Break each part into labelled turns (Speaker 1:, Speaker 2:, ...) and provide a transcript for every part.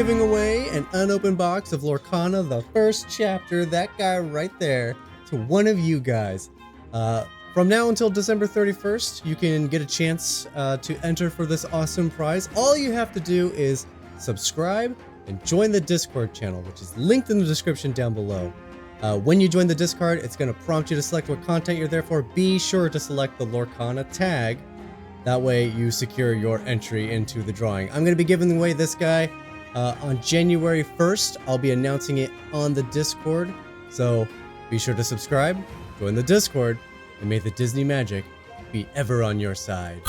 Speaker 1: giving away an unopened box of Lorcana, the first chapter, that guy right there, to one of you guys. From now until December 31st, you can get a chance to enter for this awesome prize. All you have to do is subscribe and join the Discord channel, which is linked in the description down below. When you join the Discord, it's going to prompt you to select what content you're there for. Be sure to select the Lorcana tag. That way you secure your entry into the drawing. I'm going to be giving away this guy on January 1st. I'll be announcing it on the Discord. So be sure to subscribe, join the Discord, and may the Disney magic be ever on your side.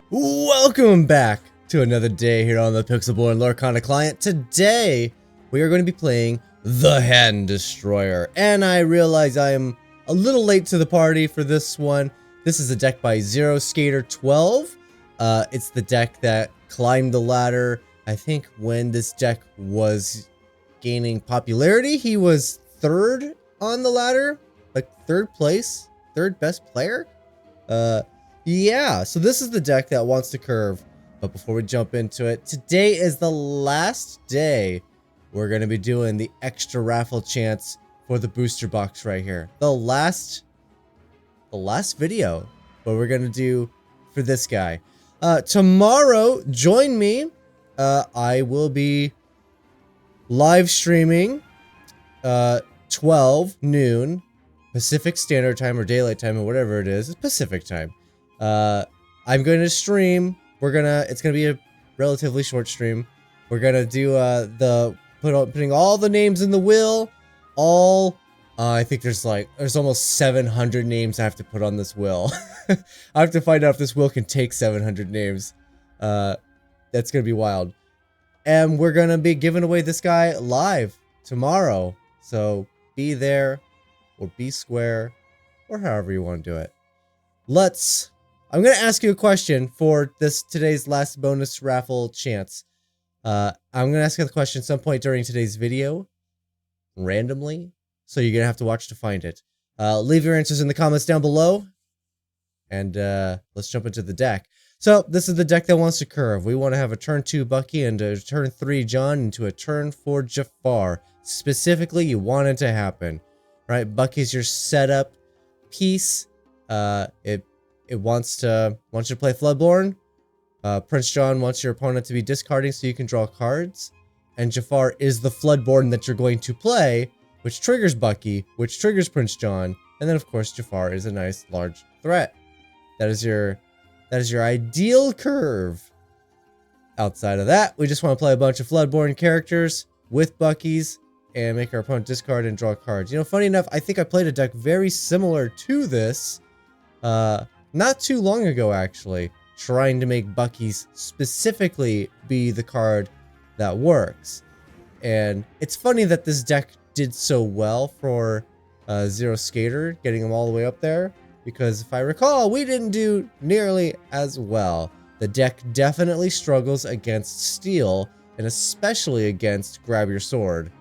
Speaker 1: Welcome back to another day here on the pixelborn Lorcana client. Today, we are going to be playing the Hand Destroyer. And I realize I am a little late to the party for this one. This is a deck by Zero Skater 12. It's the deck that climbed the ladder. I think when this deck was gaining popularity, he was third on the ladder, like third place, third best player. Yeah, so this is the deck that wants to curve. But before we jump into it, today is the last day we're going to be doing the extra raffle chance for the booster box right here. The last video, what we're going to do for this guy. Tomorrow, join me. I will be live streaming 12 noon Pacific Standard Time or Daylight Time or whatever it is. It's Pacific Time. I'm going to stream. It's gonna be a relatively short stream. We're gonna do putting all the names in the wheel. I think there's almost 700 names I have to put on this wheel. I have to find out if this wheel can take 700 names. That's gonna be wild. And we're gonna be giving away this guy live tomorrow. So be there, or be square, or however you want to do it. I'm going to ask you a question for today's last bonus raffle chance. I'm going to ask you the question at some point during today's video, randomly, so you're going to have to watch to find it. Leave your answers in the comments down below, and let's jump into the deck. So, this is the deck that wants to curve. We want to have a turn 2 Bucky and a turn 3 John into a turn 4 Jafar. Specifically, you want it to happen. Right? Bucky's your setup piece. It wants you to play Floodborn. Prince John wants your opponent to be discarding so you can draw cards. And Jafar is the Floodborn that you're going to play, which triggers Bucky, which triggers Prince John. And then, of course, Jafar is a nice, large threat. That is your ideal curve. Outside of that, we just want to play a bunch of Floodborn characters with Bucky's and make our opponent discard and draw cards. You know, funny enough, I think I played a deck very similar to this. Not too long ago, actually, trying to make Bucky's specifically be the card that works. And it's funny that this deck did so well for Zero Skater, getting him all the way up there, because if I recall, we didn't do nearly as well. The deck definitely struggles against Steel, and especially against Grab Your Sword.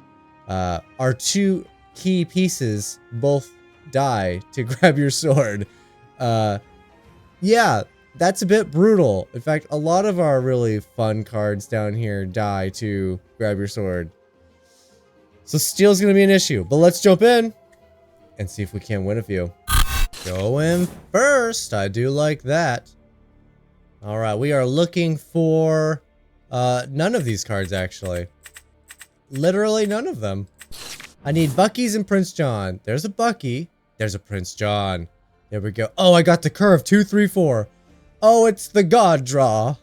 Speaker 1: Our two key pieces both die to Grab Your Sword. Yeah, that's a bit brutal. In fact, a lot of our really fun cards down here die to Grab Your Sword. So Steel's going to be an issue, but let's jump in and see if we can win a few. Go in first. I do like that. All right, we are looking for none of these cards, actually. Literally none of them. I need Bucky's and Prince John. There's a Bucky. There's a Prince John. There we go. Oh, I got the curve. 2, 3, 4. Oh, it's the God draw.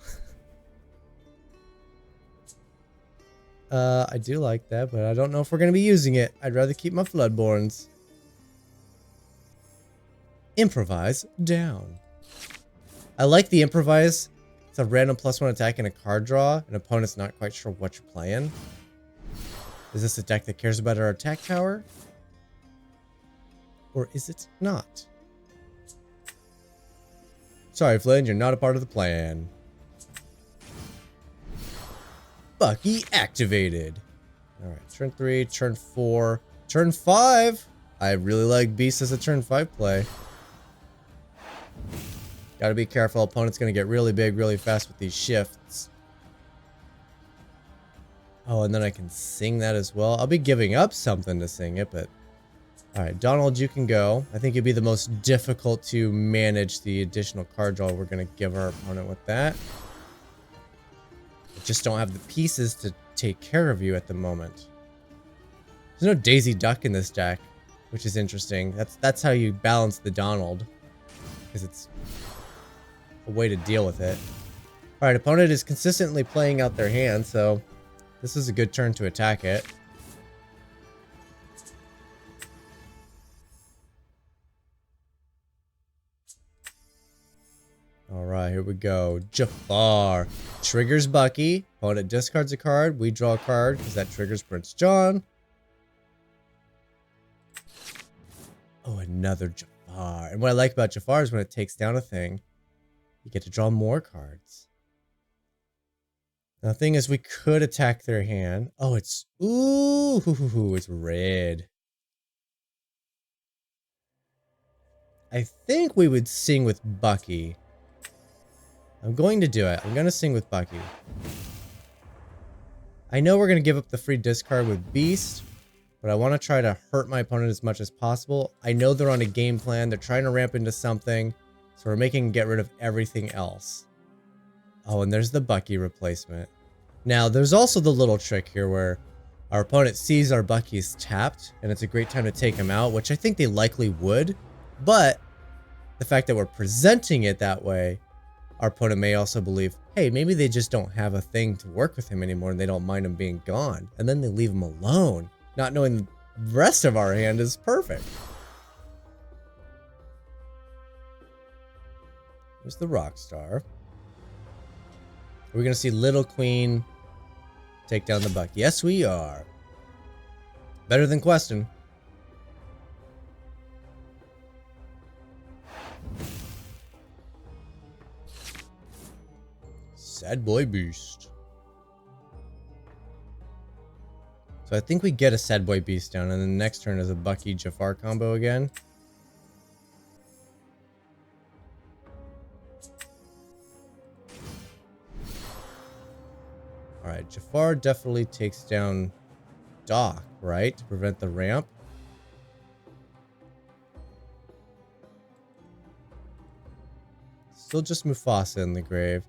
Speaker 1: I do like that, but I don't know if we're going to be using it. I'd rather keep my Floodborns. Improvise down. I like the improvise. It's a random +1 attack and a card draw. An opponent's not quite sure what you're playing. Is this a deck that cares about our attack power? Or is it not? Sorry, Flynn, you're not a part of the plan. Bucky activated. Alright, turn 3, turn 4, turn 5. I really like Beast as a turn 5 play. Gotta be careful, opponent's gonna get really big really fast with these shifts. Oh, and then I can sing that as well. I'll be giving up something to sing it, but... Alright, Donald, you can go. I think it'd be the most difficult to manage the additional card draw we're going to give our opponent with that. I just don't have the pieces to take care of you at the moment. There's no Daisy Duck in this deck, which is interesting. That's how you balance the Donald, because it's a way to deal with it. Alright, opponent is consistently playing out their hand, so this is a good turn to attack it. Alright, here we go. Jafar triggers Bucky. Opponent discards a card. We draw a card because that triggers Prince John. Oh, another Jafar. And what I like about Jafar is when it takes down a thing, you get to draw more cards. Now, the thing is, we could attack their hand. Oh, it's... Ooh, it's red. I think we would sing with Bucky. I'm going to do it. I'm going to sing with Bucky. I know we're going to give up the free discard with Beast, but I want to try to hurt my opponent as much as possible. I know they're on a game plan. They're trying to ramp into something, so we're making them get rid of everything else. Oh, and there's the Bucky replacement. Now, there's also the little trick here where our opponent sees our Bucky's tapped, and it's a great time to take him out, which I think they likely would. But the fact that we're presenting it that way, our opponent may also believe, hey, maybe they just don't have a thing to work with him anymore and they don't mind him being gone. And then they leave him alone, not knowing the rest of our hand is perfect. There's the Rockstar. Are we going to see Little Queen take down the Buck? Yes, we are. Better than Queston. Sad Boy Beast. So I think we get a Sad Boy Beast down, and then the next turn is a Bucky Jafar combo again. Alright, Jafar definitely takes down Doc, right? To prevent the ramp. Still just Mufasa in the grave.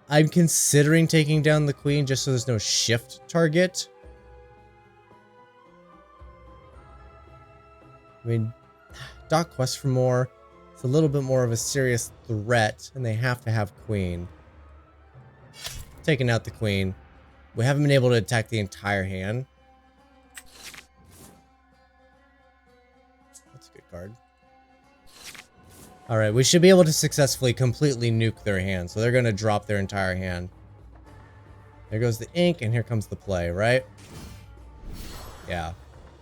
Speaker 1: I'm considering taking down the Queen just so there's no shift target. I mean, Doc quests for more. It's a little bit more of a serious threat, and they have to have Queen. Taking out the Queen. We haven't been able to attack the entire hand. That's a good card. Alright, we should be able to successfully completely nuke their hand. So they're going to drop their entire hand. There goes the ink, and here comes the play, right? Yeah.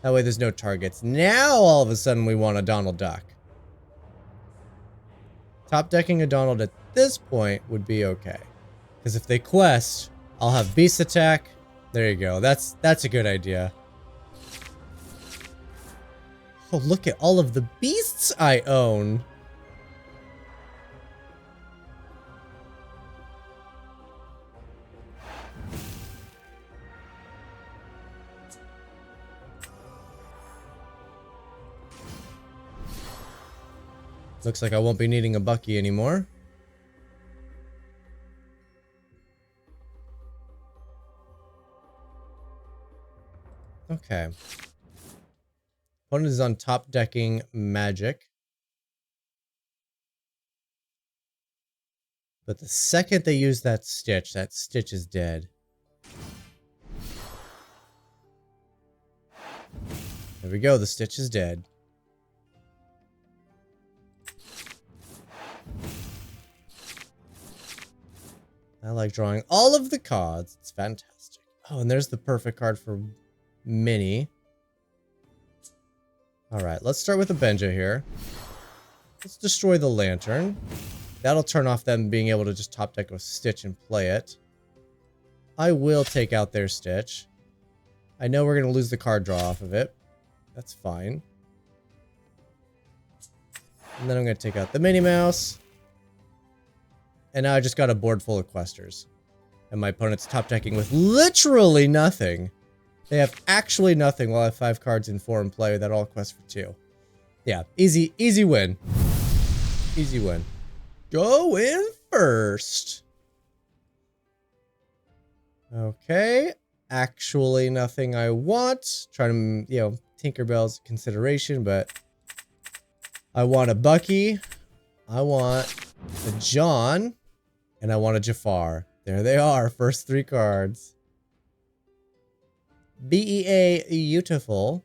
Speaker 1: That way there's no targets. Now, all of a sudden, we want a Donald Duck. Top decking a Donald at this point would be okay. Because if they quest, I'll have Beast attack. There you go. That's a good idea. Oh, look at all of the beasts I own. Looks like I won't be needing a Bucky anymore. Okay. Opponent is on top decking Magic. But the second they use that Stitch is dead. There we go, the Stitch is dead. I like drawing all of the cards. It's fantastic. Oh, and there's the perfect card for Minnie. Alright, let's start with a Benja here. Let's destroy the Lantern. That'll turn off them being able to just top deck a Stitch and play it. I will take out their Stitch. I know we're going to lose the card draw off of it. That's fine. And then I'm going to take out the Minnie Mouse. And now I just got a board full of Questers. And my opponent's top decking with literally nothing. They have actually nothing while I have 5 cards in 4 in play that all quest for 2. Yeah, easy win. Easy win. Go in first. Okay. Actually nothing I want. Trying to, you know, Tinkerbell's consideration, but I want a Bucky. I want a John. And I want a Jafar. There they are. First 3 cards. BEA beautiful.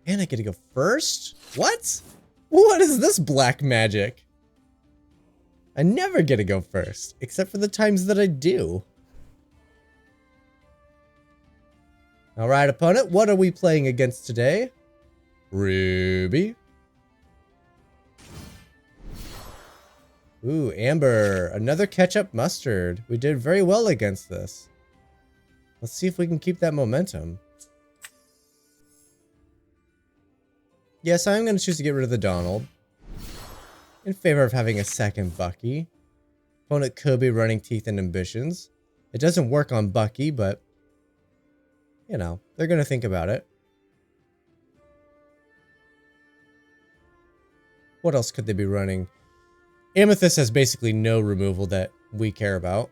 Speaker 1: And I get to go first? What? What is this black magic? I never get to go first, except for the times that I do. Alright, opponent, what are we playing against today? Ruby. Ooh, Amber. Another ketchup mustard. We did very well against this. Let's see if we can keep that momentum. Yes, I'm going to choose to get rid of the Donald. In favor of having a second Bucky. Opponent could be running Teeth and Ambitions. It doesn't work on Bucky, but... you know, they're going to think about it. What else could they be running? Amethyst has basically no removal that we care about.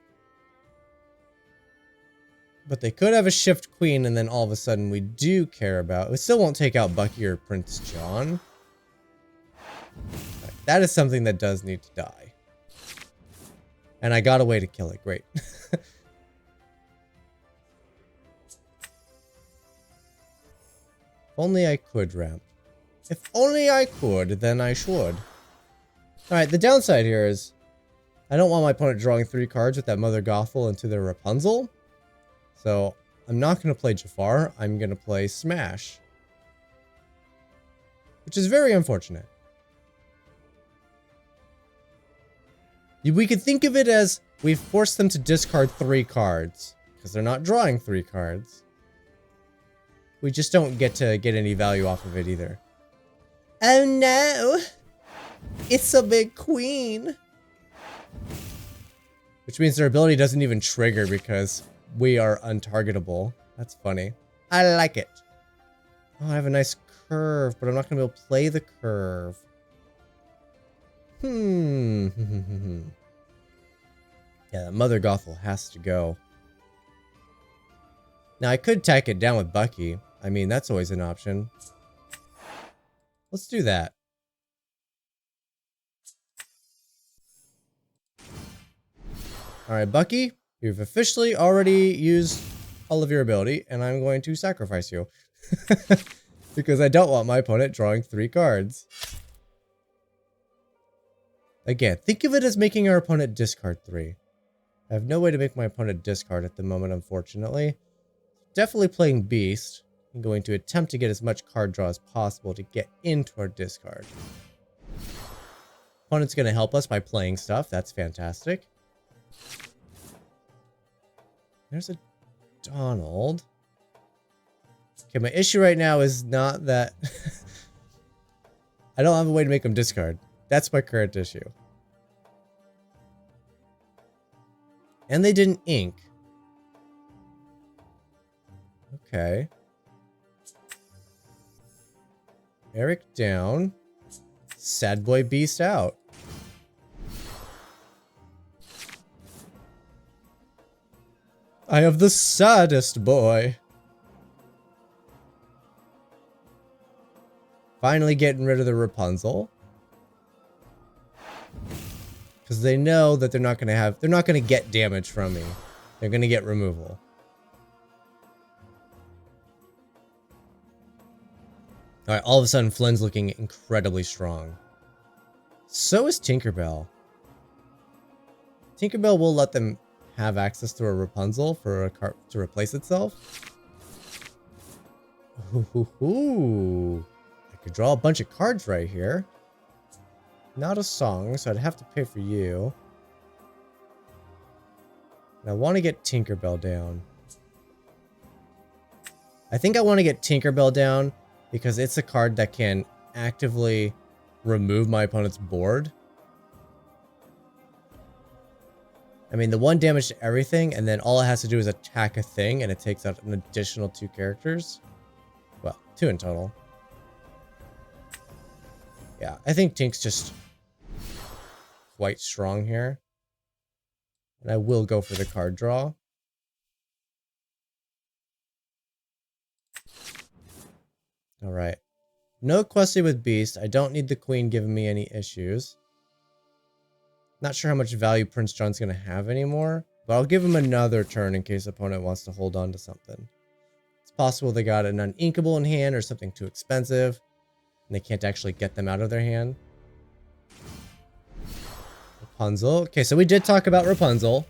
Speaker 1: But they could have a Shift Queen, and then all of a sudden we do care about... we still won't take out Bucky or Prince John. That is something that does need to die. And I got a way to kill it. Great. If only I could ramp. If only I could, then I should. Alright, the downside here is I don't want my opponent drawing 3 cards with that Mother Gothel into their Rapunzel. So I'm not going to play Jafar. I'm going to play Smash. Which is very unfortunate. We could think of it as we've forced them to discard 3 cards. Because they're not drawing 3 cards. We just don't get to get any value off of it either. Oh no! It's a big queen! Which means their ability doesn't even trigger because we are untargetable. That's funny. I like it. Oh, I have a nice curve, but I'm not going to be able to play the curve. Yeah, that Mother Gothel has to go. Now, I could tack it down with Bucky. I mean, that's always an option. Let's do that. Alright, Bucky, you've officially already used all of your ability, and I'm going to sacrifice you. Because I don't want my opponent drawing 3 cards. Again, think of it as making our opponent discard 3. I have no way to make my opponent discard at the moment, unfortunately. Definitely playing Beast. I'm going to attempt to get as much card draw as possible to get into our discard. Opponent's going to help us by playing stuff. That's fantastic. There's a Donald. Okay, my issue right now is not that... I don't have a way to make him discard. That's my current issue. And they didn't ink. Okay. Eric down. Sad boy Beast out. I have the saddest boy. Finally getting rid of the Rapunzel. Because they know that they're not going to get damage from me. They're going to get removal. Alright, all of a sudden Flynn's looking incredibly strong. So is Tinkerbell. Tinkerbell will let them have access to a Rapunzel for a card to replace itself. Ooh. I could draw a bunch of cards right here. Not a song, so I'd have to pay for you. And I want to get Tinkerbell down. I think I want to get Tinkerbell down because it's a card that can actively remove my opponent's board. I mean, the 1 damage to everything, and then all it has to do is attack a thing, and it takes out an additional 2 characters. Well, 2 in total. Yeah, I think Tink's just quite strong here. And I will go for the card draw. Alright. No questing with Beast. I don't need the Queen giving me any issues. Not sure how much value Prince John's going to have anymore, but I'll give him another turn in case the opponent wants to hold on to something. It's possible they got an uninkable in hand or something too expensive, and they can't actually get them out of their hand. Rapunzel. Okay, so we did talk about Rapunzel.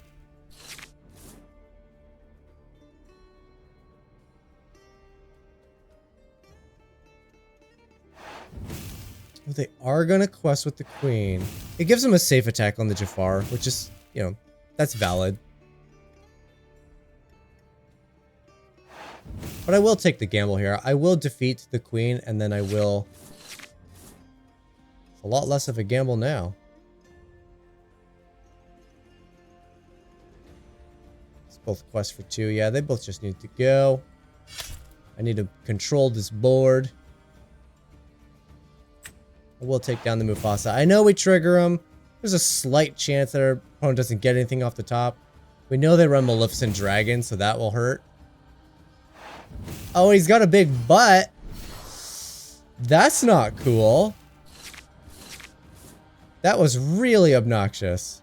Speaker 1: They are going to quest with the Queen. It gives them a safe attack on the Jafar, which is, you know, that's valid. But I will take the gamble here. I will defeat the Queen, and then I will... It's a lot less of a gamble now. It's both quest for 2. Yeah, they both just need to go. I need to control this board. I will take down the Mufasa. I know we trigger him. There's a slight chance that our opponent doesn't get anything off the top. We know they run Maleficent Dragon, so that will hurt. Oh, he's got a big butt. That's not cool. That was really obnoxious.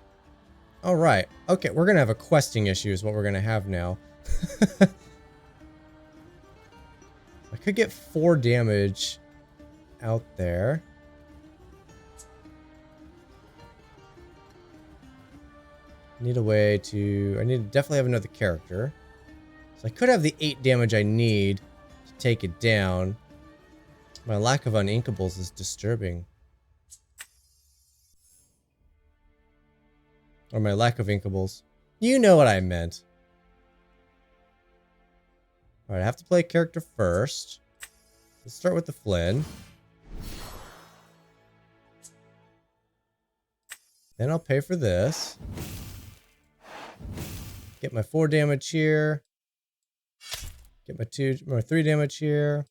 Speaker 1: Alright. Okay, we're going to have a questing issue is what we're going to have now. I could get 4 damage out there. I need a way to... I need to definitely have another character. So I could have the 8 damage I need to take it down. My lack of uninkables is disturbing. Or my lack of inkables. You know what I meant. Alright, I have to play a character first. Let's start with the Flynn. Then I'll pay for this. Get my 4 damage here. Get my 3 damage here.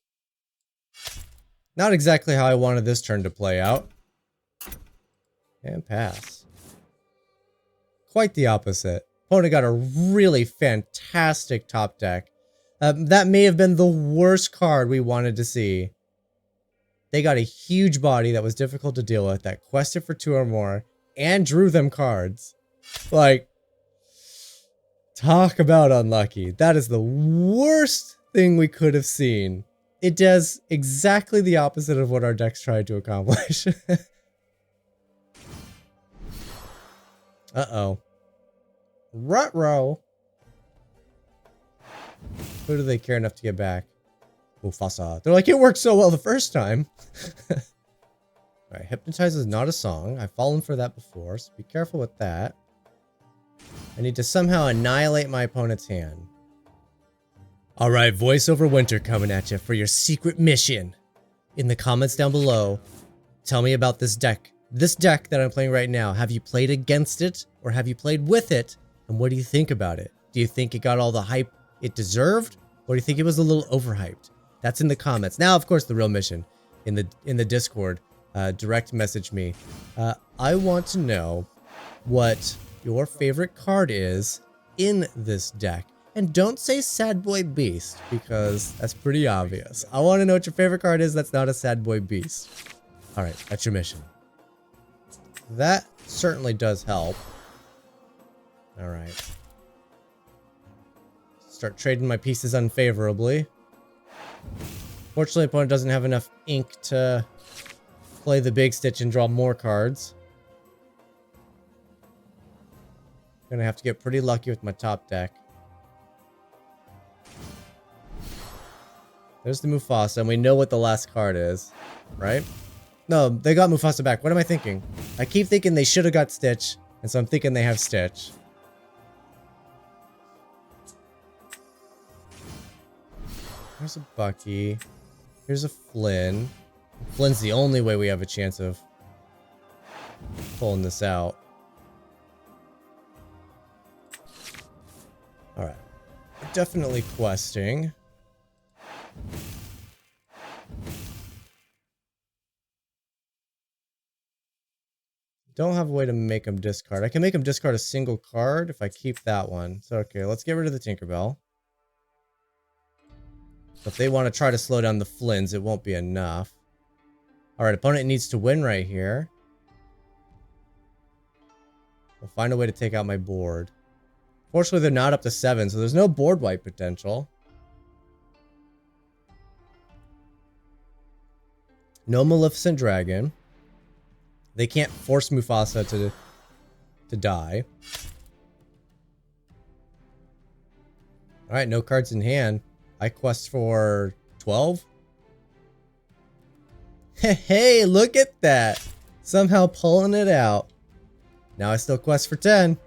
Speaker 1: Not exactly how I wanted this turn to play out. And pass. Quite the opposite. Opponent got a really fantastic top deck. That may have been the worst card we wanted to see. They got a huge body that was difficult to deal with, that quested for 2 or more, and drew them cards. Like... Talk about unlucky. That is the worst thing we could have seen. It does exactly the opposite of what our decks tried to accomplish. Uh-oh. Ruh-roh. Who do they care enough to get back? Mufasa. They're like, it worked so well the first time. Alright, Hypnotize is not a song. I've fallen for that before, so be careful with that. I need to somehow annihilate my opponent's hand. Alright, Voice Over Winter coming at you for your secret mission. In the comments down below, tell me about this deck. This deck that I'm playing right now. Have you played against it, or have you played with it? And what do you think about it? Do you think it got all the hype it deserved? Or do you think it was a little overhyped? That's in the comments. Now, of course, the real mission in the Discord. Direct message me. I want to know what your favorite card is in this deck. And don't say Sad Boy Beast, because that's pretty obvious. I want to know what your favorite card is that's not a Sad Boy Beast. Alright, that's your mission. That certainly does help. Alright. Start trading my pieces unfavorably. Fortunately, opponent doesn't have enough ink to play the big stitch and draw more cards. Gonna have to get pretty lucky with my top deck. There's the Mufasa, and we know what the last card is, right? No, they got Mufasa back. What am I thinking? I keep thinking they should have got Stitch, and so I'm thinking they have Stitch. Here's a Bucky. Here's a Flynn. Flynn's the only way we have a chance of pulling this out. definitely questing. Don't have a way to make him discard. I can make him discard a single card if I keep that one. So, okay, let's get rid of the Tinkerbell. So if they want to try to slow down the Flins, it won't be enough. Alright, opponent needs to win right here. We'll find a way to take out my board. Fortunately, they're not up to 7, so there's no board wipe potential. No Maleficent Dragon. They can't force Mufasa to die. Alright, no cards in hand. I quest for 12. Hey, look at that. Somehow pulling it out. Now I still quest for 10.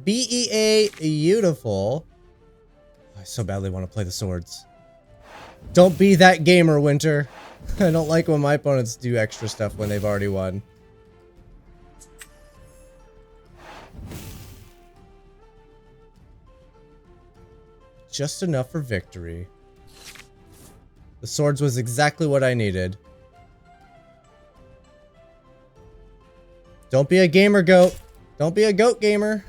Speaker 1: BEA, beautiful. I so badly want to play the swords. Don't be that gamer, Winter. I don't like when my opponents do extra stuff when they've already won. Just enough for victory. The swords was exactly what I needed. Don't be a gamer goat. Don't be a goat gamer.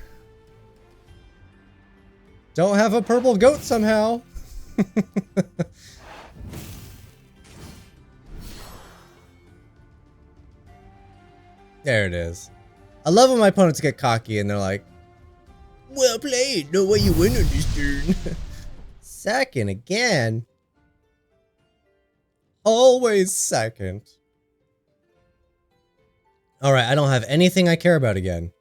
Speaker 1: Don't have a purple goat somehow. There it is. I love when my opponents get cocky and they're like, well played, no way you win on this turn. Second again. Always second. Alright, I don't have anything I care about again.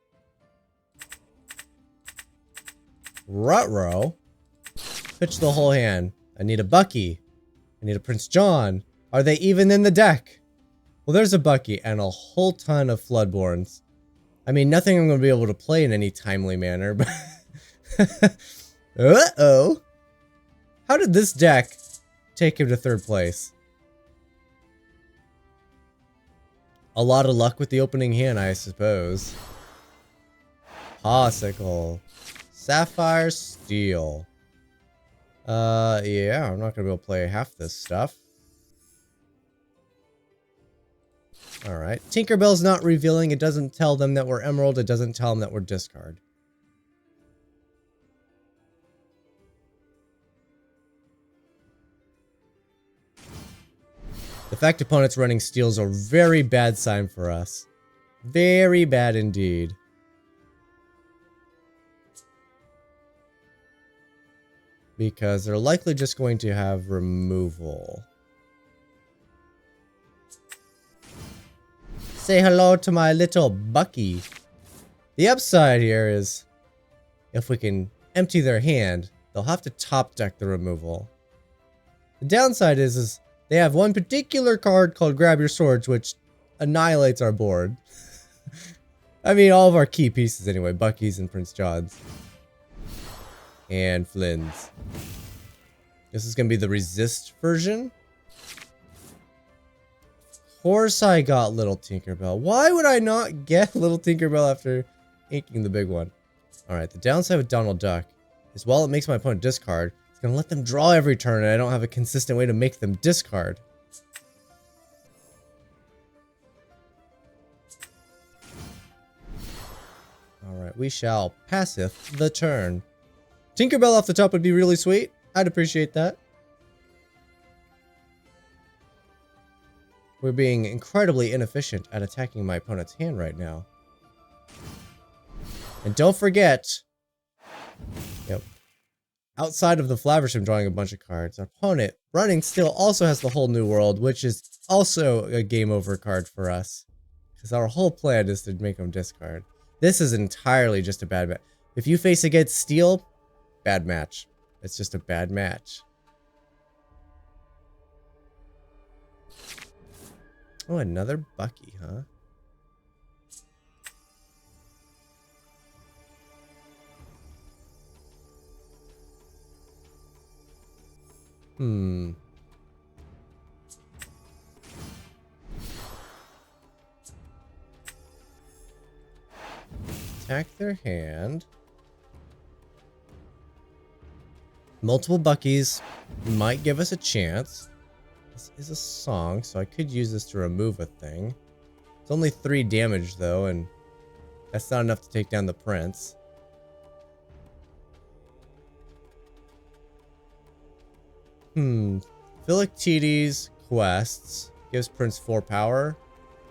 Speaker 1: Ruh-roh. Pitch the whole hand. I need a Bucky. I need a Prince John. Are they even in the deck? Well, there's a Bucky and a whole ton of Floodborns. I mean, nothing I'm going to be able to play in any timely manner, but... Uh-oh. How did this deck take him to 3rd place? A lot of luck with the opening hand, I suppose. Popsicle. Sapphire Steel. Yeah, I'm not going to be able to play half this stuff. Alright. Tinkerbell's not revealing. It doesn't tell them that we're Emerald. It doesn't tell them that we're discard. The fact opponent's running steals are a very bad sign for us. Very bad indeed. Because they're likely just going to have removal. Say hello to my little Bucky. The upside here is, if we can empty their hand, they'll have to top deck the removal. The downside is they have one particular card called Grab Your Swords, which annihilates our board. I mean, all of our key pieces anyway. Bucky's and Prince John's. And Flynn's. This is going to be the resist version. Of course I got Little Tinkerbell. Why would I not get Little Tinkerbell after inking the big one? Alright, the downside with Donald Duck is while it makes my opponent discard, it's going to let them draw every turn and I don't have a consistent way to make them discard. Alright, we shall passeth the turn. Tinkerbell off the top would be really sweet. I'd appreciate that. We're being incredibly inefficient at attacking my opponent's hand right now. And don't forget, yep, outside of the Flaversham drawing a bunch of cards, our opponent, running still, also has the whole New World, which is also a game over card for us. Because our whole plan is to make them discard. This is entirely just a bad match. If you face against Steel, bad match. It's just a bad match. Oh, another Bucky, huh? attack their hand. Multiple Buckies might give us a chance. This is a song, so I could use this to remove a thing. It's only 3 damage though, and that's not enough to take down the prince. Philoctetes quests gives Prince 4 power.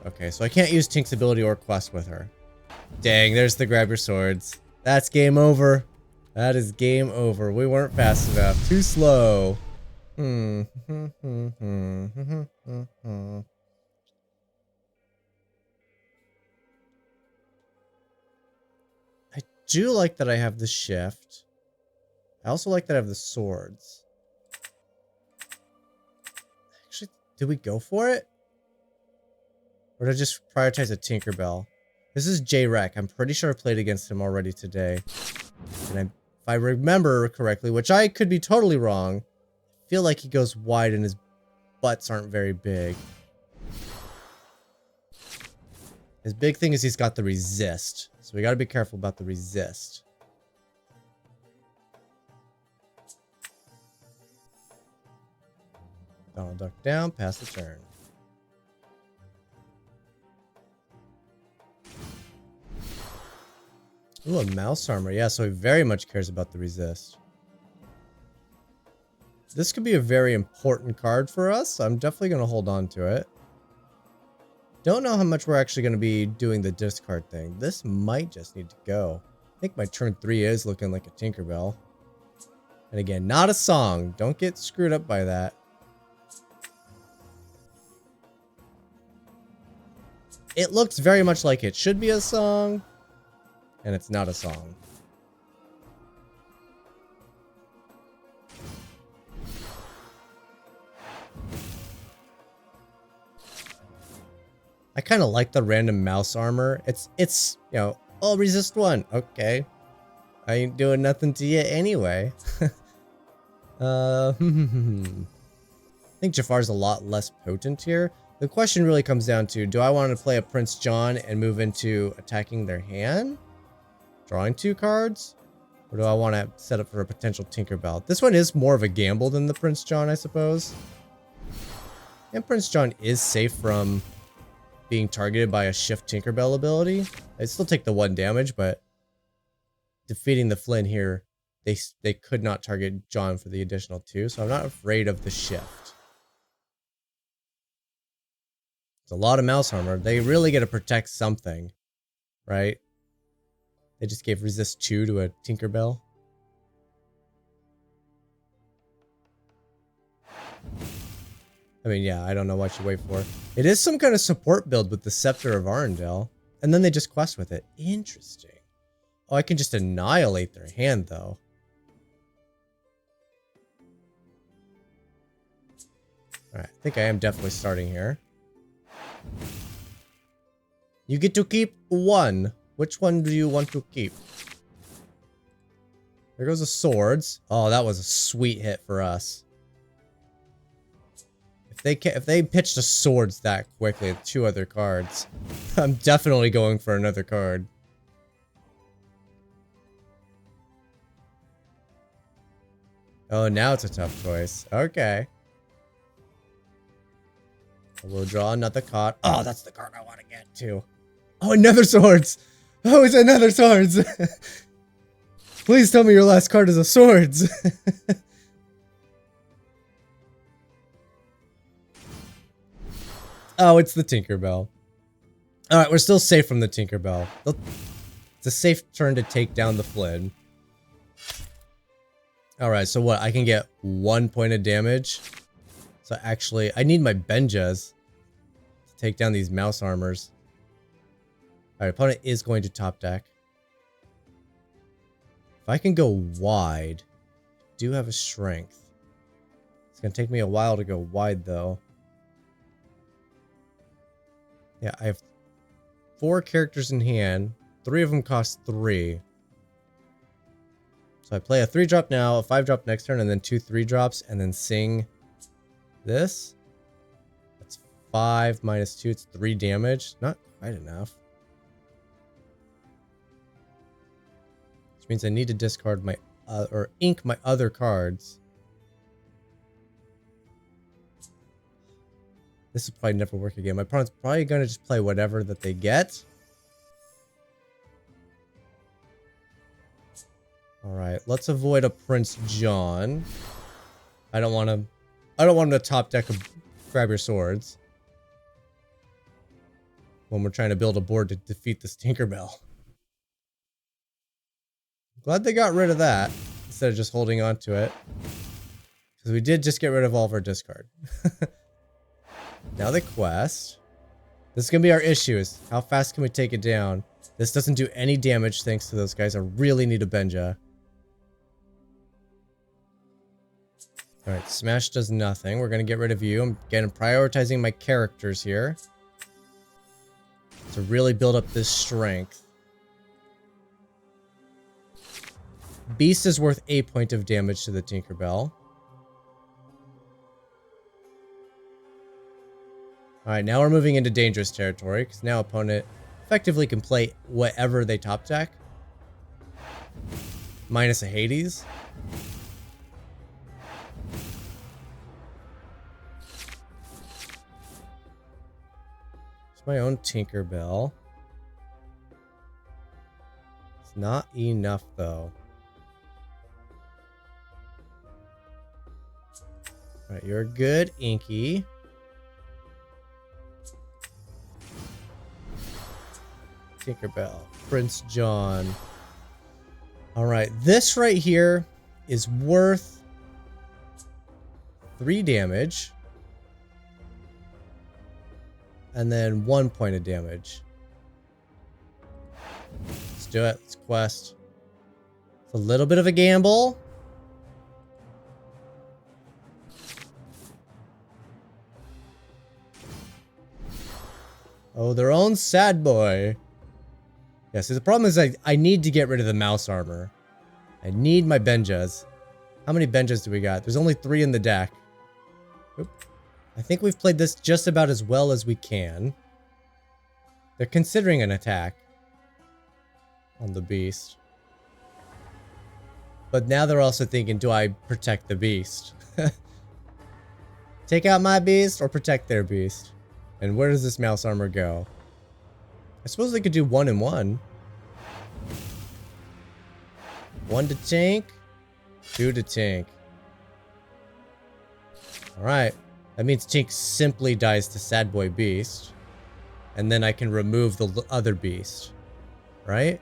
Speaker 1: Okay, so I can't use Tink's ability or quest with her. Dang, there's the grab your swords. That's game over. That is game over. We weren't fast enough. Too slow. I do like that I have the shift. I also like that I have the swords. Actually, did we go for it? Or did I just prioritize a Tinkerbell? This is J-Rec. I'm pretty sure I played against him already today. And if I remember correctly, which I could be totally wrong, I feel like he goes wide and his butts aren't very big. His big thing is he's got the resist. So we gotta be careful about the resist. Donald Duck down, pass the turn. Ooh, a mouse armor. Yeah, so he very much cares about the resist. This could be a very important card for us. I'm definitely going to hold on to it. Don't know how much we're actually going to be doing the discard thing. This might just need to go. I think my turn 3 is looking like a Tinkerbell. And again, not a song. Don't get screwed up by that. It looks very much like it should be a song. And it's not a song. I kind of like the random mouse armor. It's you know, oh, resist 1. Okay. I ain't doing nothing to you anyway. I think Jafar's a lot less potent here. The question really comes down to, do I want to play a Prince John and move into attacking their hand? Drawing 2 cards? Or do I want to set up for a potential Tinkerbell? This one is more of a gamble than the Prince John, I suppose. And Prince John is safe from being targeted by a Shift Tinkerbell ability. I'd still take the 1 damage, but defeating the Flynn here, they could not target John for the additional 2, so I'm not afraid of the Shift. It's a lot of mouse armor. They really get to protect something, right? They just gave resist 2 to a Tinkerbell. I mean, yeah, I don't know what you wait for. It is some kind of support build with the Scepter of Arundel. And then they just quest with it. Interesting. Oh, I can just annihilate their hand, though. Alright, I think I am definitely starting here. You get to keep 1. Which one do you want to keep? There goes the swords. Oh, that was a sweet hit for us. If they pitched the swords that quickly with 2 other cards, I'm definitely going for another card. Oh, now it's a tough choice. Okay. We'll draw another card. Oh, that's the card I want to get to. Oh, another swords. Oh, it's another swords. Please tell me your last card is a swords. Oh, it's the Tinkerbell. Alright, we're still safe from the Tinkerbell. It's a safe turn to take down the Flynn. Alright, so what? I can get 1 point of damage. So actually, I need my Benjas to take down these mouse armors. Alright, opponent is going to top deck. If I can go wide, I do have a strength. It's going to take me a while to go wide, though. Yeah, I have 4 characters in hand. 3 of them cost 3. So I play a 3-drop now, a 5-drop next turn, and then 2 3-drops, and then sing this. That's 5 minus 2. It's 3 damage. Not quite enough. which means I need to discard my or ink my other cards. This will probably never work again. My opponent's probably going to just play whatever that they get. Alright, let's avoid a Prince John. I don't want him to top deck a grab your swords. When we're trying to build a board to defeat this Tinkerbell. Glad they got rid of that, instead of just holding on to it. Because we did just get rid of all of our discard. Now the quest. This is going to be our issue, is how fast can we take it down? This doesn't do any damage thanks to those guys. I really need a Benja. Alright, Smash does nothing. We're going to get rid of you. I'm again prioritizing my characters here. To really build up this strength. Beast is worth 8 points of damage to the Tinkerbell. Alright, now we're moving into dangerous territory, because now opponent effectively can play whatever they top deck. Minus a Hades. It's my own Tinkerbell. It's not enough, though. Alright, you're good, Inky. Tinkerbell. Prince John. Alright, this right here is worth 3 damage. And then 1 point of damage. Let's do it. Let's quest. It's a little bit of a gamble. Oh, their own sad boy. Yeah, see, the problem is I need to get rid of the mouse armor. I need my Benjas. How many Benjas do we got? There's only 3 in the deck. Oop. I think we've played this just about as well as we can. They're considering an attack on the beast. But now they're also thinking, do I protect the beast? Take out my beast or protect their beast? And where does this mouse armor go? I suppose they could do 1 and 1. 1 to tank, 2 to tank. Alright. That means Tink simply dies to Sad Boy Beast. And then I can remove the other beast. Right?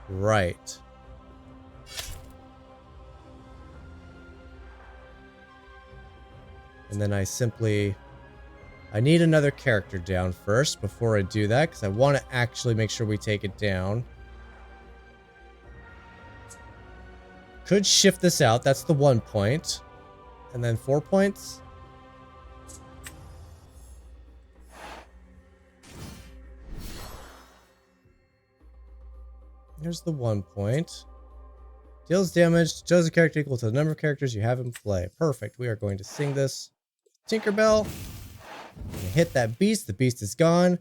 Speaker 1: Right. And then I simply... I need another character down first before I do that, because I want to actually make sure we take it down. Could shift this out. That's the 1 point. And then 4 points. Here's the 1 point. Deals damage. Does a character equal to the number of characters you have in play. Perfect. We are going to sing this. Tinkerbell. Hit that beast. The beast is gone.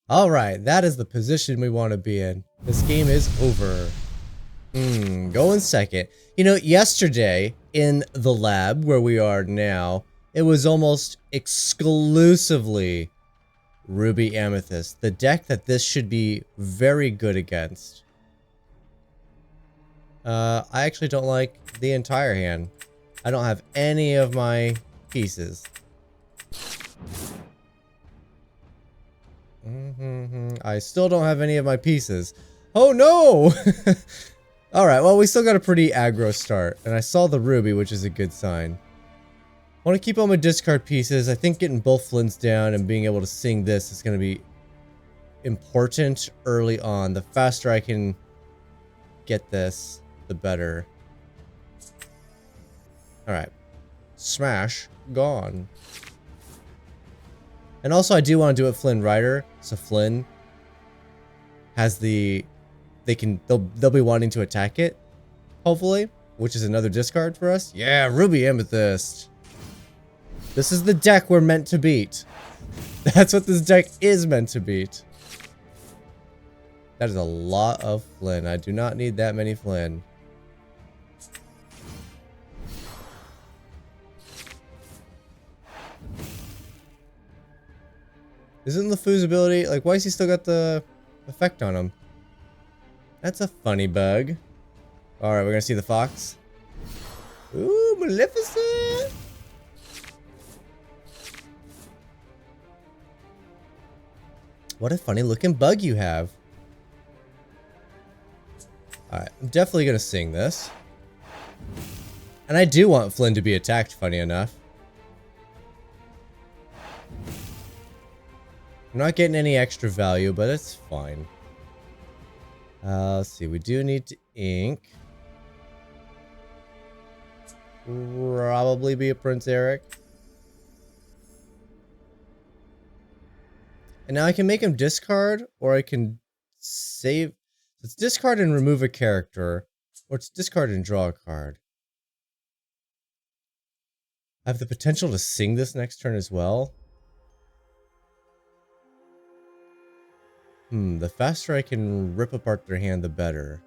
Speaker 1: Alright, that is the position we want to be in. This game is over. Going second. You know, yesterday in the lab where we are now, it was almost exclusively Ruby Amethyst. The deck that this should be very good against. I actually don't like the entire hand. I don't have any of my pieces. I still don't have any of my pieces. Oh no! Alright, well we still got a pretty aggro start. And I saw the ruby, which is a good sign. I want to keep all my discard pieces. I think getting both Flints down and being able to sing this is going to be important early on. The faster I can get this, the better. Alright. Smash. Gone. And also I do want to do it Flynn Rider. So Flynn has the... They'll be wanting to attack it. Hopefully. Which is another discard for us. Yeah, Ruby Amethyst. This is the deck we're meant to beat. That's what this deck is meant to beat. That is a lot of Flynn. I do not need that many Flynn. Isn't LeFou's ability... Like, why has he still got the effect on him? That's a funny bug. Alright, we're gonna see the fox. Ooh, Maleficent! What a funny looking bug you have. Alright, I'm definitely gonna sing this. And I do want Flynn to be attacked, funny enough. I'm not getting any extra value, but it's fine. Let's see, we do need to ink. Probably be a Prince Eric. And now I can make him discard, or I can save. It's discard and remove a character, or it's discard and draw a card. I have the potential to sing this next turn as well. The faster I can rip apart their hand, the better.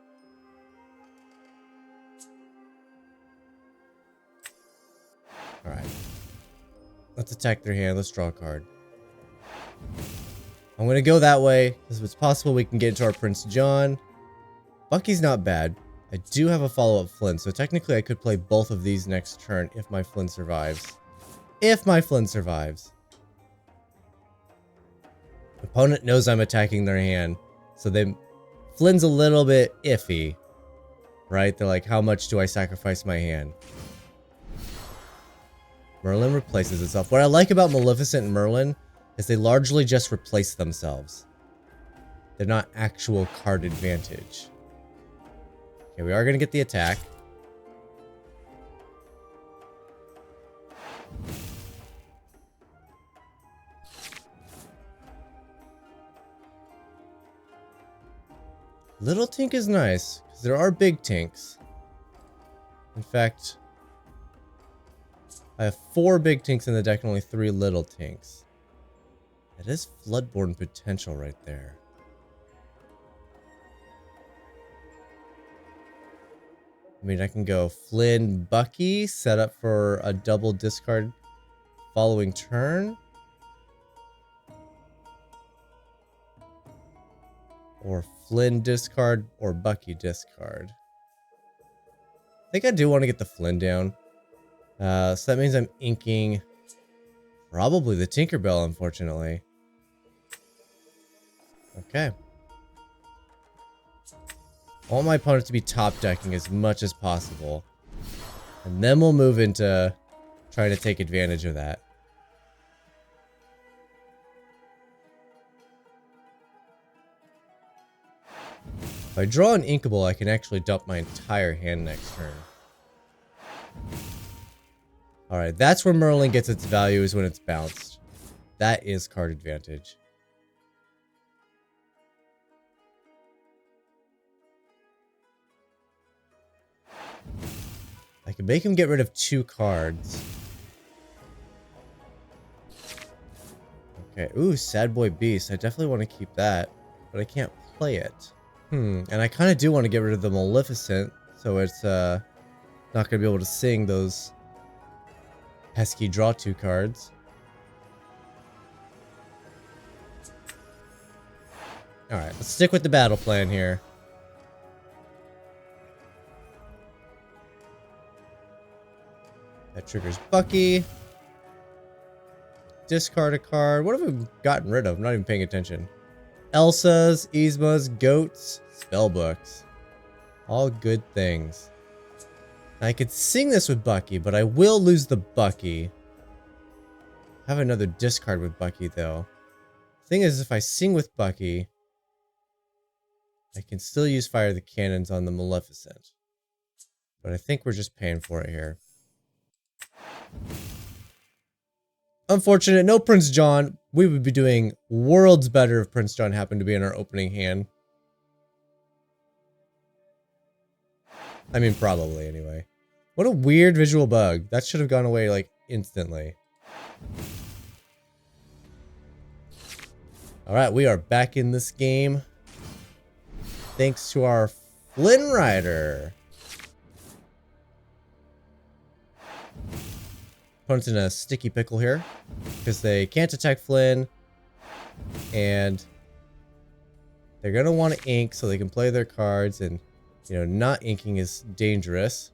Speaker 1: Alright. Let's attack their hand. Let's draw a card. I'm going to go that way, because if it's possible we can get into our Prince John. Bucky's not bad. I do have a follow-up Flynn, so technically I could play both of these next turn if my Flynn survives. If my Flynn survives. Opponent knows I'm attacking their hand, so Flynn's a little bit iffy, right? They're like, how much do I sacrifice my hand? Merlin replaces itself. What I like about Maleficent and Merlin is they largely just replace themselves. They're not actual card advantage. Okay, we are going to get the attack. Little Tink is nice, because there are big Tinks. In fact, I have 4 big Tinks in the deck and only 3 little Tinks. That is Floodborn potential right there. I mean, I can go Flynn, Bucky, set up for a double discard following turn. Or Flynn discard, or Bucky discard. I think I do want to get the Flynn down. So that means I'm inking probably the Tinkerbell, unfortunately. Okay. I want my opponent to be top decking as much as possible. And then we'll move into trying to take advantage of that. If I draw an Inkable, I can actually dump my entire hand next turn. Alright, that's where Merlin gets its value, is when it's bounced. That is card advantage. I can make him get rid of 2 cards. Okay, ooh, Sad Boy Beast. I definitely want to keep that, but I can't play it. And I kind of do want to get rid of the Maleficent, so it's not going to be able to sing those pesky draw 2 cards. Alright, let's stick with the battle plan here. That triggers Bucky. Discard a card. What have we gotten rid of? I'm not even paying attention. Elsa's, Yzma's, Goats, Spellbooks. All good things. I could sing this with Bucky, but I will lose the Bucky. I have another discard with Bucky, though. Thing is, if I sing with Bucky, I can still use Fire the Cannons on the Maleficent. But I think we're just paying for it here. Unfortunate, no Prince John. We would be doing worlds better if Prince John happened to be in our opening hand. I mean, probably, anyway. What a weird visual bug. That should have gone away, like, instantly. Alright, we are back in this game. thanks to our Flynn Rider. Opponent's in a sticky pickle here because they can't attack Flynn, and they're gonna want to ink so they can play their cards, and you know, not inking is dangerous.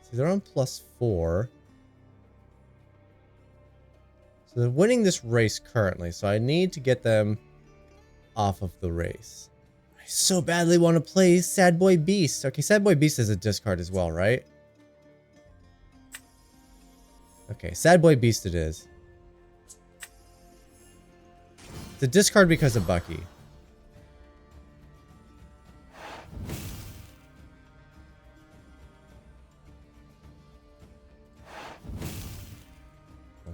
Speaker 1: See, they're on +4. So they're winning this race currently, so I need to get them off of the race. I so badly want to play Sad Boy Beast. Okay, Sad Boy Beast is a discard as well, right? Okay, Sad Boy Beast it is. It's a discard because of Bucky.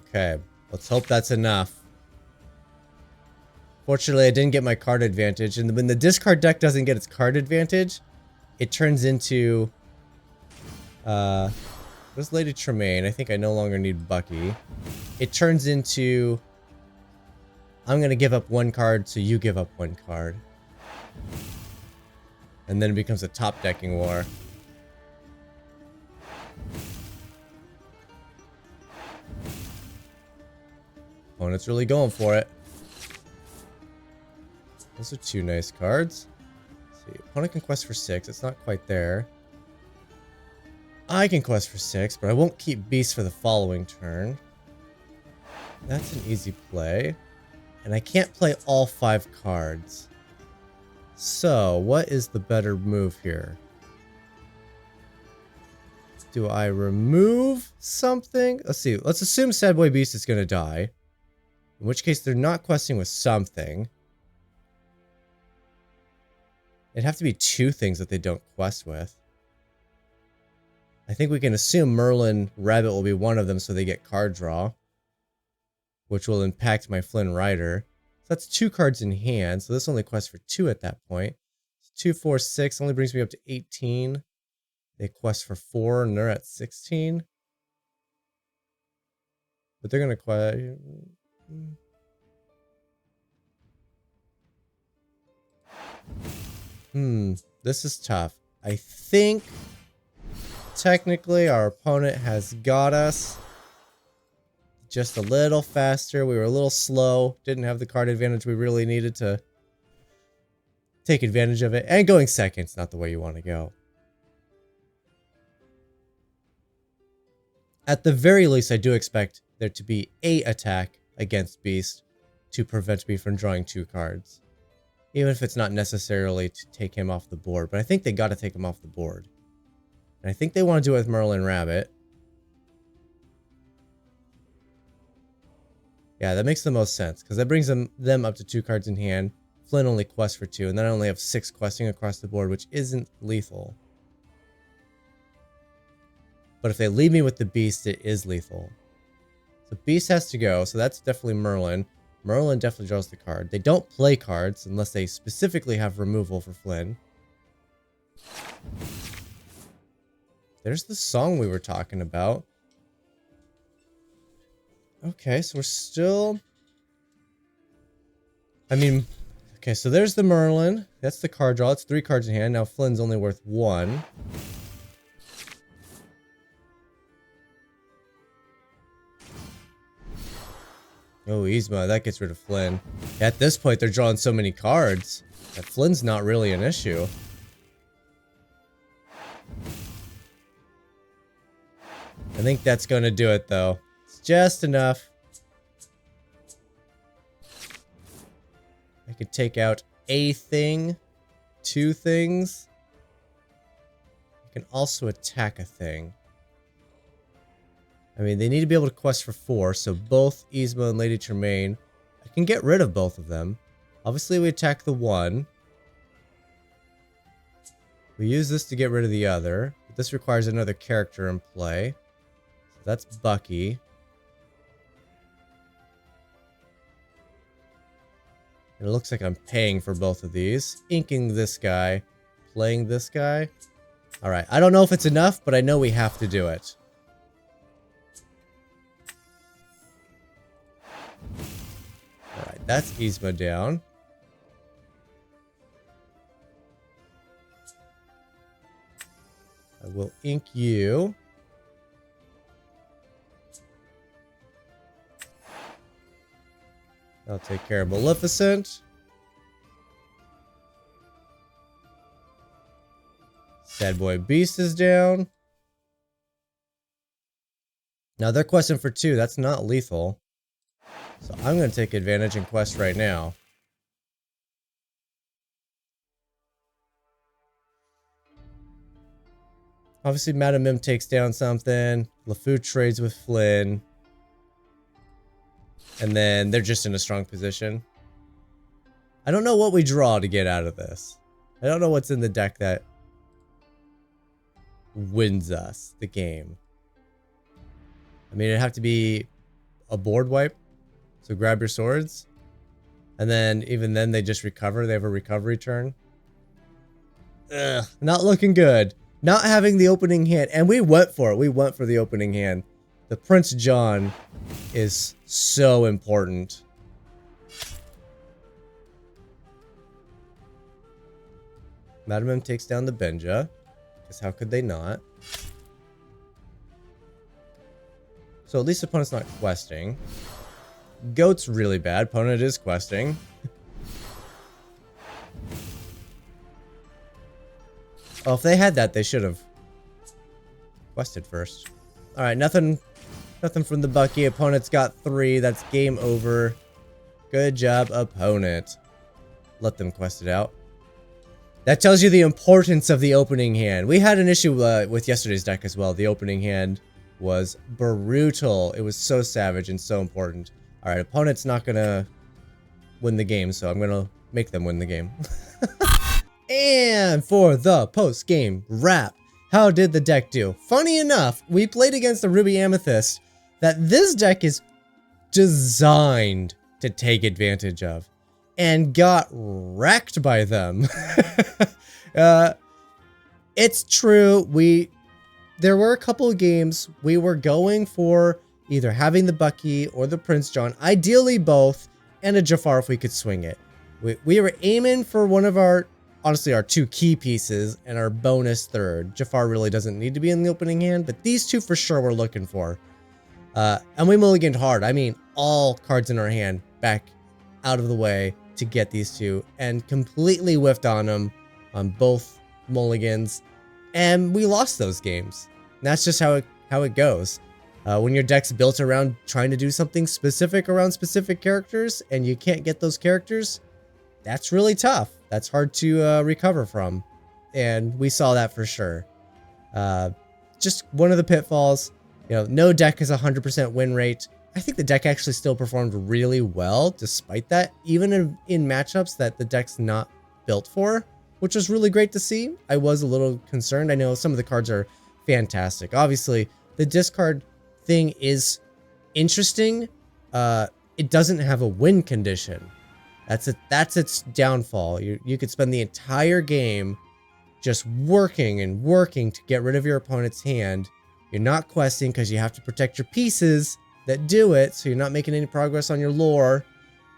Speaker 1: Okay, let's hope that's enough. Fortunately, I didn't get my card advantage, and when the discard deck doesn't get its card advantage, it turns into... where's Lady Tremaine? I think I no longer need Bucky. It turns into... I'm gonna give up 1 card, so you give up 1 card. And then it becomes a top decking war. Opponent's really going for it. Those are 2 nice cards. Let's see, opponent can quest for 6. It's not quite there. I can quest for 6, but I won't keep Beast for the following turn. That's an easy play. And I can't play all 5 cards. So, what is the better move here? Do I remove something? Let's see. Let's assume Sad Boy Beast is going to die. In which case, they're not questing with something. It'd have to be 2 things that they don't quest with. I think we can assume Merlin Rabbit will be one of them so they get card draw. Which will impact my Flynn Rider. So that's 2 cards in hand. So this only quests for 2 at that point. 2, 4, 6 only brings me up to 18. They quest for 4 and they're at 16. But they're going to quest... This is tough. I think technically our opponent has got us just a little faster. We were a little slow. Didn't have the card advantage we really needed to take advantage of it. And going second's not the way you want to go. At the very least, I do expect there to be a attack against Beast to prevent me from drawing 2 cards. Even if it's not necessarily to take him off the board. But I think they got to take him off the board. And I think they want to do it with Merlin Rabbit. Yeah, that makes the most sense. Because that brings them up to 2 cards in hand. Flynn only quests for 2. And then I only have 6 questing across the board, which isn't lethal. But if they leave me with the Beast, it is lethal. So Beast has to go. So that's definitely Merlin. Merlin definitely draws the card. They don't play cards unless they specifically have removal for Flynn. There's the song we were talking about. Okay, so we're still... I mean... Okay, so there's the Merlin. That's the card draw. It's 3 cards in hand. Now Flynn's only worth 1. Oh, Yzma, that gets rid of Flynn. At this point, they're drawing so many cards that Flynn's not really an issue. I think that's going to do it, though. It's just enough. I could take out a thing, 2 things. I can also attack a thing. I mean, they need to be able to quest for 4, so both Yzma and Lady Tremaine, I can get rid of both of them. Obviously, we attack the one. We use this to get rid of the other. But this requires another character in play. So that's Bucky. And it looks like I'm paying for both of these. Inking this guy, playing this guy. Alright, I don't know if it's enough, but I know we have to do it. Alright, that's Yzma down. I will ink you. I'll take care of Maleficent. Sad Boy Beast is down. Now they're questing for 2. That's not lethal. So I'm going to take advantage and quest right now. Obviously, Madam Mim takes down something. LeFou trades with Flynn. And then they're just in a strong position. I don't know what we draw to get out of this. I don't know what's in the deck that wins us the game. I mean, it'd have to be a board wipe. So grab your swords. And then, even then, they just recover. They have a recovery turn. Ugh, not looking good. Not having the opening hand. And we went for it. We went for the opening hand. The Prince John is so important. Madam M takes down the Benja. Because how could they not? So at least the opponent's not questing. Goat's really bad. Opponent is questing. Oh, if they had that, they should have quested first. Alright, nothing from the Bucky. Opponent's got 3. That's game over. Good job, opponent. Let them quest it out. That tells you the importance of the opening hand. We had an issue with yesterday's deck as well. The opening hand was brutal. It was so savage and so important. Alright, opponent's not gonna win the game, so I'm gonna make them win the game. And for the post-game wrap, how did the deck do? Funny enough, we played against the Ruby Amethyst that this deck is designed to take advantage of, and got wrecked by them. It's true, there were a couple of games we were going for either having the Bucky or the Prince John, ideally both, and a Jafar if we could swing it. We were aiming for one of our, honestly, our 2 key pieces and our bonus third. Jafar really doesn't need to be in the opening hand, but these 2 for sure we're looking for. And we mulliganed hard. I mean, all cards in our hand back out of the way to get these 2, and completely whiffed on them on both mulligans, and we lost those games. And that's just how it goes. When your deck's built around trying to do something specific around specific characters, and you can't get those characters, that's really tough. That's hard to recover from, and we saw that for sure. Just one of the pitfalls. You know, no deck is 100% win rate. I think the deck actually still performed really well despite that, even in matchups that the deck's not built for, which was really great to see. I was a little concerned. I know some of the cards are fantastic. Obviously, the discard thing is interesting. It doesn't have a win condition. That's its downfall. You could spend the entire game just working and working to get rid of your opponent's hand. You're not questing because you have to protect your pieces that do it, so you're not making any progress on your lore,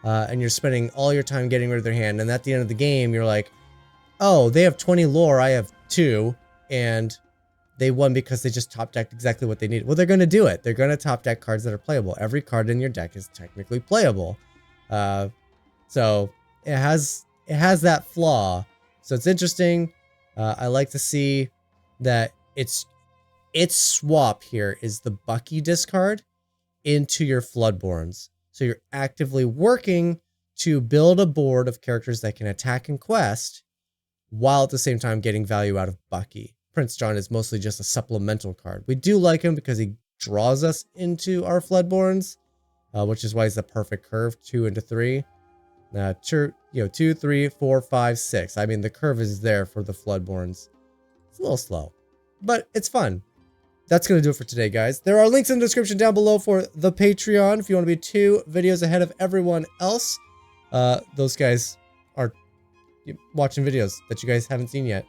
Speaker 1: and you're spending all your time getting rid of their hand, and at the end of the game, you're like, oh, they have 20 lore, I have 2, and they won because they just top decked exactly what they needed. Well, they're going to do it. They're going to top deck cards that are playable. Every card in your deck is technically playable. So it has that flaw. So it's interesting. I like to see that its swap here is the Bucky discard into your Floodborns. So you're actively working to build a board of characters that can attack and quest, while at the same time getting value out of Bucky. Prince John is mostly just a supplemental card. We do like him because he draws us into our Floodborns, which is why he's the perfect curve, 2 into 3. 2, 3, 4, 5, 6. I mean, the curve is there for the Floodborns. It's a little slow, but it's fun. That's going to do it for today, guys. There are links in the description down below for the Patreon if you want to be 2 videos ahead of everyone else. Those guys are watching videos that you guys haven't seen yet.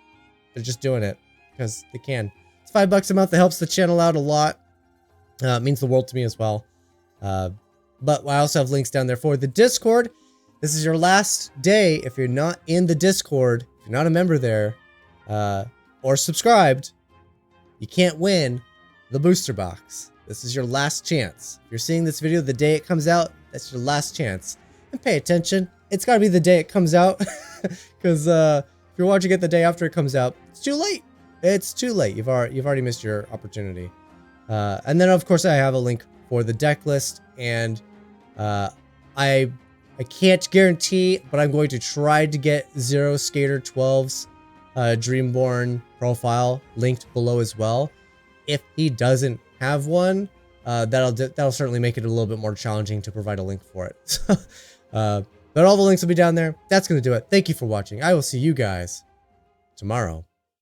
Speaker 1: They're just doing it because they can. It's $5 a month. It helps the channel out a lot. It means the world to me as well. But I also have links down there for the Discord. This is your last day if you're not in the Discord, if you're not a member there, or subscribed. you can't win the booster box. This is your last chance. If you're seeing this video the day it comes out, that's your last chance. And pay attention. It's gotta be the day it comes out. Because if you're watching it the day after it comes out, it's too late. It's too late. You've already missed your opportunity. And then of course I have a link for the deck list, and I can't guarantee, but I'm going to try to get Zero Skater 12's Dreamborn profile linked below as well. If he doesn't have one, that'll certainly make it a little bit more challenging to provide a link for it. But all the links will be down there. That's going to do it. Thank you for watching. I will see you guys tomorrow.